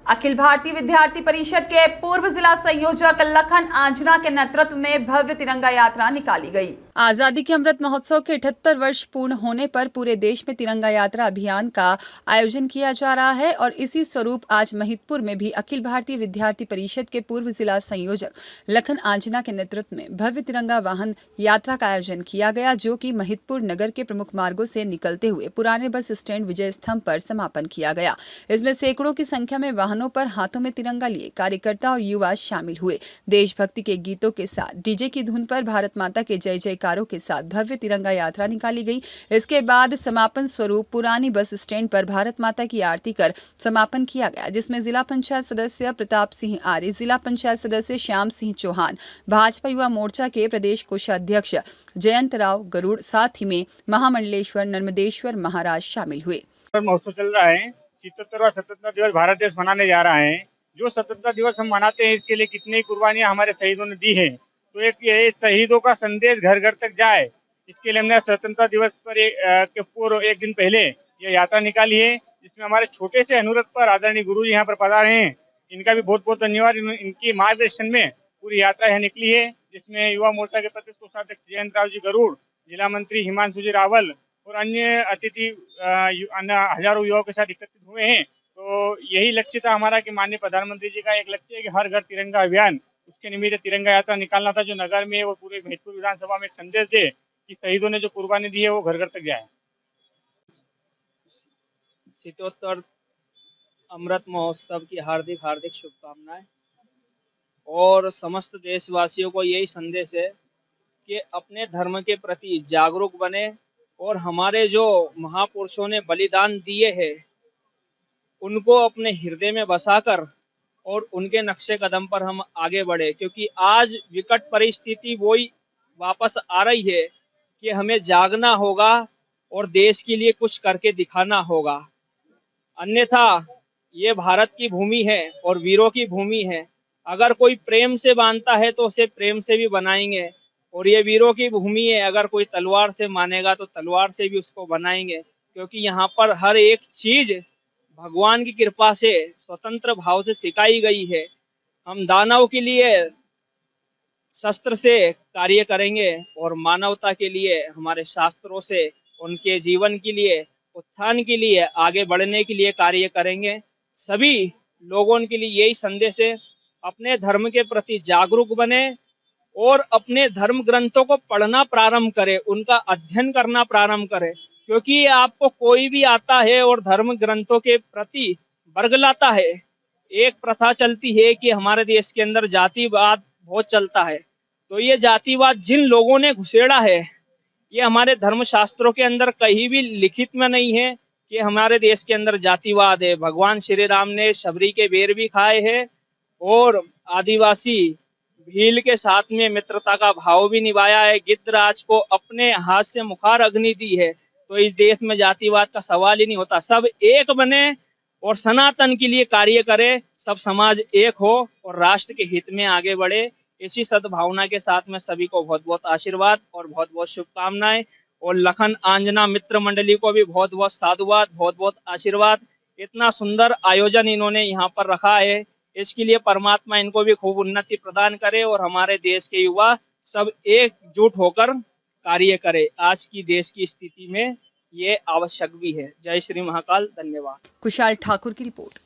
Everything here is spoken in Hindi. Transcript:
अखिल भारतीय विद्यार्थी परिषद के पूर्व जिला संयोजक लखन आंजना के नेतृत्व में भव्य तिरंगा यात्रा निकाली गई। आजादी के अमृत महोत्सव के 78 वर्ष पूर्ण होने पर पूरे देश में तिरंगा यात्रा अभियान का आयोजन किया जा रहा है और इसी स्वरूप आज महिदपुर में भी अखिल भारतीय विद्यार्थी परिषद के पूर्व जिला संयोजक लखन आंजना के नेतृत्व में भव्य तिरंगा वाहन यात्रा का आयोजन किया गया, जो कि महिदपुर नगर के प्रमुख मार्गों से निकलते हुए पुराने बस स्टैंड विजय स्तंभ पर समापन किया गया। इसमें सैकड़ों की संख्या में वाहनों पर हाथों में तिरंगा लिए कार्यकर्ता और युवा शामिल हुए। देशभक्ति के गीतों के साथ डीजे की धुन पर भारत माता के जय जयकारों के साथ भव्य तिरंगा यात्रा निकाली गई। इसके बाद समापन स्वरूप पुरानी बस स्टैंड पर भारत माता की आरती कर समापन किया गया, जिसमें जिला पंचायत सदस्य प्रताप सिंह आर्य, जिला पंचायत सदस्य श्याम सिंह चौहान, भाजपा युवा मोर्चा के प्रदेश कोषाध्यक्ष जयंत राव गरुड़, साथ ही में महामंडलेश्वर नर्मदेश्वर महाराज शामिल हुए। महोत्सव चल रहा है। 77वां स्वतंत्रता दिवस भारत देश मनाने जा रहा है। जो स्वतंत्रता दिवस हम मनाते हैं, इसके लिए कितनी कुर्बानियां हमारे शहीदों ने दी है, तो एक ये शहीदों का संदेश घर घर तक जाए, इसके लिए हमने स्वतंत्रता दिवस पर के पूर्व एक दिन पहले ये यात्रा निकाली है, जिसमें हमारे छोटे से अनुरोध पर आदरणीय गुरु जी यहाँ पर पधारे हैं। इनका भी बहुत बहुत धन्यवाद। इनकी मार्गदर्शन में पूरी यात्रा यहाँ निकली है, जिसमें युवा मोर्चा के प्रदेश कोषाध्यक्ष जयंत राव जी गरुड़, जिला मंत्री हिमांशु जी रावल और अन्य अतिथि हजारों युवाओं के साथ एकत्रित हुए हैं। तो यही लक्ष्य था हमारा कि माननीय प्रधानमंत्री जी का एक लक्ष्य है कि हर घर तिरंगा अभियान, उसके निमित्त तिरंगा यात्रा निकालना था, जो नगर में और पूरे महिदपुर विधानसभा में एक संदेश दे कि शहीदों ने जो कुर्बानी दी है वो घर घर तक जाए। 77 अमृत महोत्सव की हार्दिक हार्दिक शुभकामनाएं और समस्त देशवासियों को यही संदेश है कि अपने धर्म के प्रति जागरूक बने और हमारे जो महापुरुषों ने बलिदान दिए हैं उनको अपने हृदय में बसाकर और उनके नक्शे कदम पर हम आगे बढ़े, क्योंकि आज विकट परिस्थिति वही वापस आ रही है कि हमें जागना होगा और देश के लिए कुछ करके दिखाना होगा। अन्यथा ये भारत की भूमि है और वीरों की भूमि है। अगर कोई प्रेम से बांधता है तो उसे प्रेम से भी बनाएंगे, और ये वीरों की भूमि है। अगर कोई तलवार से मानेगा तो तलवार से भी उसको बनाएंगे, क्योंकि यहाँ पर हर एक चीज भगवान की कृपा से स्वतंत्र भाव से सिखाई गई है। हम दानव के लिए शस्त्र से कार्य करेंगे और मानवता के लिए हमारे शास्त्रों से उनके जीवन के लिए, उत्थान के लिए, आगे बढ़ने के लिए कार्य करेंगे। सभी लोगों के लिए यही संदेश है, अपने धर्म के प्रति जागरूक बने और अपने धर्म ग्रंथों को पढ़ना प्रारंभ करें, उनका अध्ययन करना प्रारंभ करें, क्योंकि आपको कोई भी आता है और धर्म ग्रंथों के प्रति बरगलाता है। एक प्रथा चलती है कि हमारे देश के अंदर जातिवाद बहुत चलता है, तो ये जातिवाद जिन लोगों ने घुसेड़ा है, ये हमारे धर्म शास्त्रों के अंदर कहीं भी लिखित में नहीं है कि हमारे देश के अंदर जातिवाद है। भगवान श्री राम ने शबरी के बेर भी खाए हैं और आदिवासी भील के साथ में मित्रता का भाव भी निभाया है। गिद्धराज को अपने हाथ से मुखार अग्नि दी है। तो इस देश में जातिवाद का सवाल ही नहीं होता। सब एक बने और सनातन के लिए कार्य करे, सब समाज एक हो और राष्ट्र के हित में आगे बढ़े। इसी सद्भावना के साथ में सभी को बहुत बहुत आशीर्वाद और बहुत बहुत शुभकामनाएं, और लखन आंजना मित्र मंडली को भी बहुत बहुत साधुवाद, बहुत बहुत आशीर्वाद। इतना सुंदर आयोजन इन्होंने यहाँ पर रखा है, इसके लिए परमात्मा इनको भी खूब उन्नति प्रदान करे और हमारे देश के युवा सब एकजुट होकर कार्य करे। आज की देश की स्थिति में ये आवश्यक भी है। जय श्री महाकाल। धन्यवाद। कुशाल ठाकुर की रिपोर्ट।